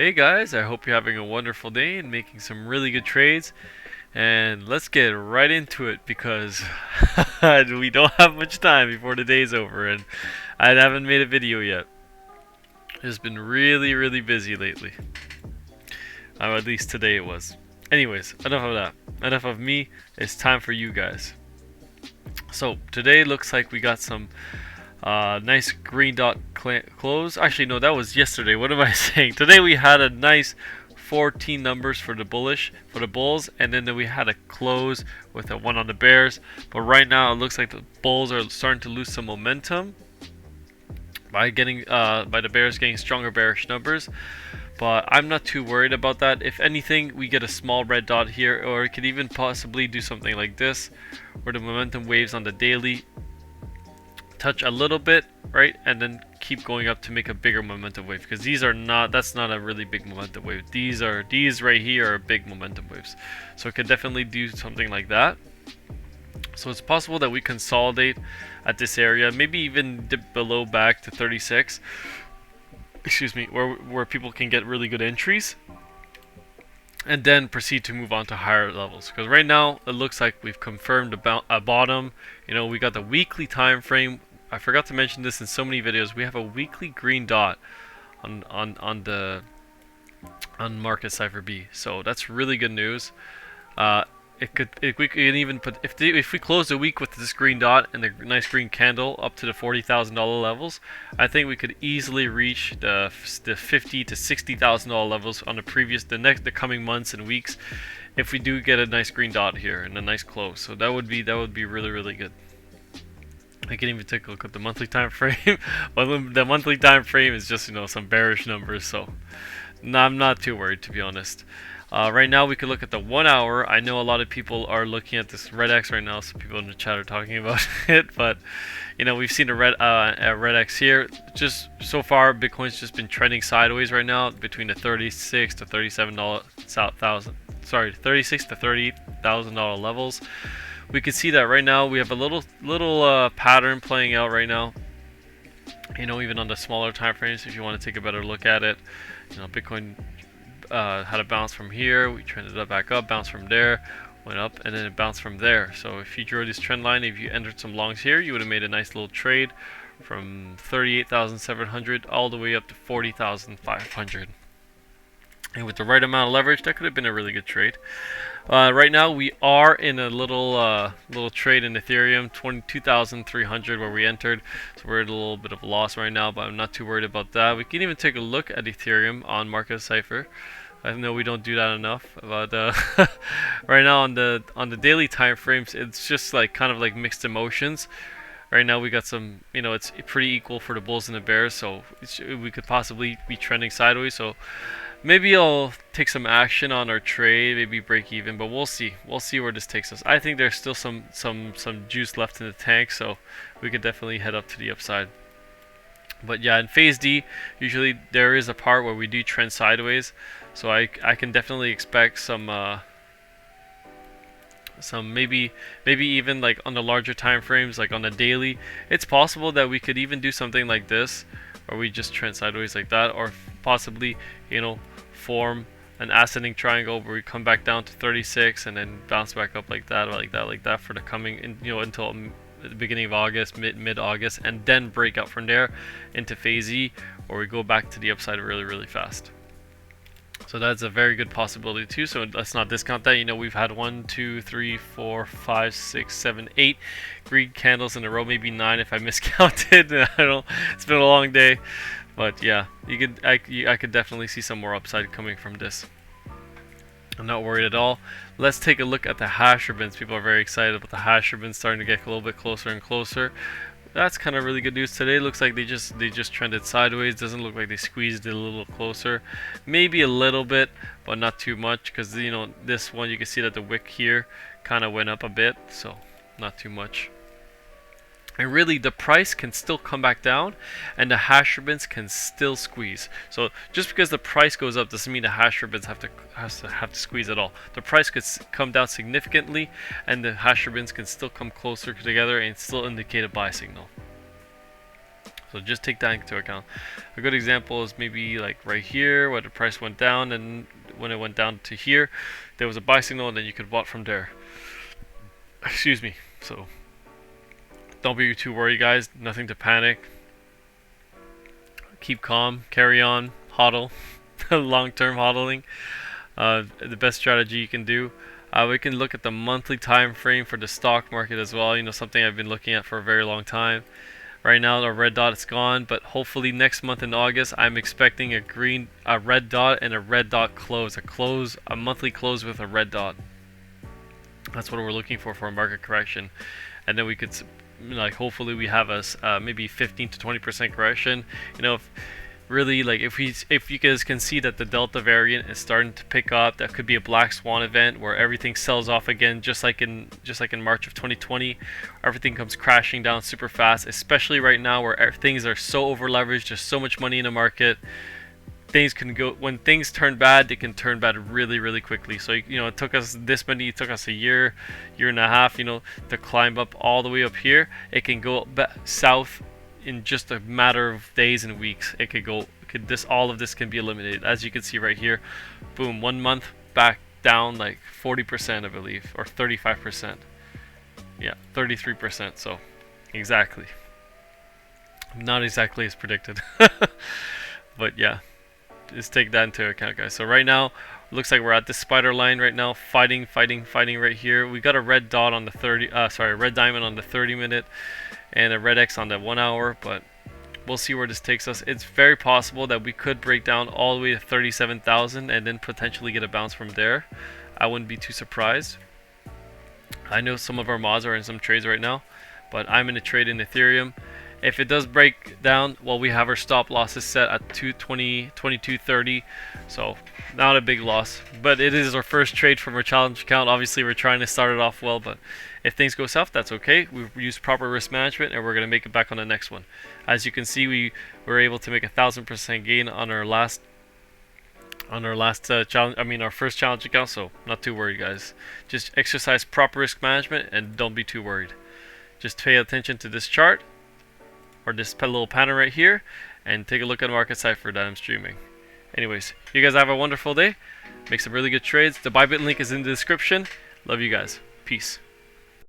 Hey guys, I hope you're having a wonderful day and making some really good trades. And let's get right into it because we don't have much time before the day's over and I haven't made a video yet. It's been really busy lately. At least today it was. Anyways, enough of that. Enough of me. It's time for you guys. So today looks like we got some nice green dot close. Actually, no, that was yesterday. What am I saying? Today we had a nice 14 numbers for the bulls, and then we had a close with a 1 on the bears. But right now it looks like the bulls are starting to lose some momentum by the bears getting stronger bearish numbers. But I'm not too worried about that. If anything, we get a small red dot here, or it could even possibly do something like this, where the momentum waves on the daily touch a little bit, right, and then keep going up to make a bigger momentum wave, because that's not a really big momentum wave. These right here are big momentum waves, so it could definitely do something like that. So it's possible that we consolidate at this area, maybe even dip below back to 36, excuse me, where people can get really good entries and then proceed to move on to higher levels. Because right now it looks like we've confirmed a bottom. You know, we got the weekly time frame. I forgot to mention this in so many videos. We have a weekly green dot on Market Cipher B, so that's really good news. We could even put, if we close the week with this green dot and the nice green candle up to the $40,000 levels, I think we could easily reach the $50,000 to $60,000 levels on the coming months and weeks, if we do get a nice green dot here and a nice close. So that would be really good. I can even take a look at the monthly time frame. Well, the monthly time frame is just, some bearish numbers, so I'm not too worried, to be honest. Right now we could look at the 1 hour. I know a lot of people are looking at this red X right now. Some people in the chat are talking about it, but we've seen a red X here. Just so far, Bitcoin's just been trending sideways right now between the $36,000 to $30,000 levels. We can see that right now we have a little pattern playing out right now. Even on the smaller time frames, if you want to take a better look at it, Bitcoin had a bounce from here. We trended up back up, bounced from there, went up, and then it bounced from there. So if you drew this trend line, if you entered some longs here, you would have made a nice little trade from 38,700 all the way up to 40,500. And with the right amount of leverage, that could have been a really good trade. Right now, we are in a little trade in Ethereum, 22,300 where we entered. So we're at a little bit of a loss right now, but I'm not too worried about that. We can even take a look at Ethereum on Market Cipher. I know we don't do that enough, but right now on the daily time frames, it's just kind of like mixed emotions. Right now we got some, it's pretty equal for the bulls and the bears, so we could possibly be trending sideways. So maybe I'll take some action on our trade, maybe break even, but we'll see. We'll see where this takes us. I think there's still some juice left in the tank, so we could definitely head up to the upside. But yeah, in phase D, usually there is a part where we do trend sideways, so I can definitely expect some maybe even like on the larger time frames, like on the daily, it's possible that we could even do something like this, or we just trend sideways like that, or possibly form an ascending triangle where we come back down to 36 and then bounce back up like that for the coming until the beginning of August, mid-August, and then break out from there into phase E, or we go back to the upside really fast. So that's a very good possibility too. So let's not discount that. We've had 1, 2, 3, 4, 5, 6, 7, 8 green candles in a row, maybe 9 if I miscounted. I don't. It's been a long day, but yeah, I could definitely see some more upside coming from this. I'm not worried at all. Let's take a look at the hash ribbons. People are very excited about the hash ribbons starting to get a little bit closer and closer. That's kind of really good news. Today looks like they just trended sideways. Doesn't look like they squeezed it a little closer. Maybe a little bit, but not too much, because this one you can see that the wick here kind of went up a bit, so not too much. And really, the price can still come back down, and the hash ribbons can still squeeze. So just because the price goes up doesn't mean the hash ribbons have to squeeze at all. The price could come down significantly, and the hash ribbons can still come closer together and still indicate a buy signal. So just take that into account. A good example is maybe like right here where the price went down, and when it went down to here, there was a buy signal, and then you could bought from there. Excuse me. So don't be too worried, guys. Nothing to panic. Keep calm. Carry on. Hodl. Long-term hodling. The best strategy you can do. We can look at the monthly time frame for the stock market as well. You know, something I've been looking at for a very long time. Right now, the red dot is gone, but hopefully next month in August, I'm expecting a red dot and a red dot close, a monthly close with a red dot. That's what we're looking for a market correction, and then we could, like, hopefully we have a maybe 15 to 20% correction. You know, really, like, if you guys can see that the Delta variant is starting to pick up, that could be a black swan event where everything sells off again, just like in March of 2020. Everything comes crashing down super fast, especially right now where things are so over leveraged. There's so much money in the market. Things can go, when things turn bad, they can turn bad really quickly. So, you know, it took us a year and a half, you know, to climb up all the way up here. It can go south in just a matter of days and weeks. It could go, all of this can be eliminated. As you can see right here, boom, 1 month back down like 40%, I believe, or 35%. Yeah, 33%. So, exactly. Not exactly as predicted. But yeah, just take that into account, guys. So right now, looks like we're at this spider line right now, fighting right here. We got a red dot on the red diamond on the 30-minute, and a red X on the 1 hour, but we'll see where this takes us. It's very possible that we could break down all the way to 37,000 and then potentially get a bounce from there. I wouldn't be too surprised. I know some of our mods are in some trades right now, but I'm in a trade in Ethereum. If it does break down, well, we have our stop losses set at 220, 22.30, so not a big loss. But it is our first trade from our challenge account. Obviously, we're trying to start it off well, but if things go south, that's okay. We've used proper risk management, and we're going to make it back on the next one. As you can see, we were able to make 1,000% gain on our last challenge. I mean, our first challenge account. So not too worried, guys. Just exercise proper risk management and don't be too worried. Just pay attention to this chart, or this little pattern right here, and take a look at the market cipher that I'm streaming. Anyways, you guys have a wonderful day. Make some really good trades. The Bybit link is in the description. Love you guys. Peace.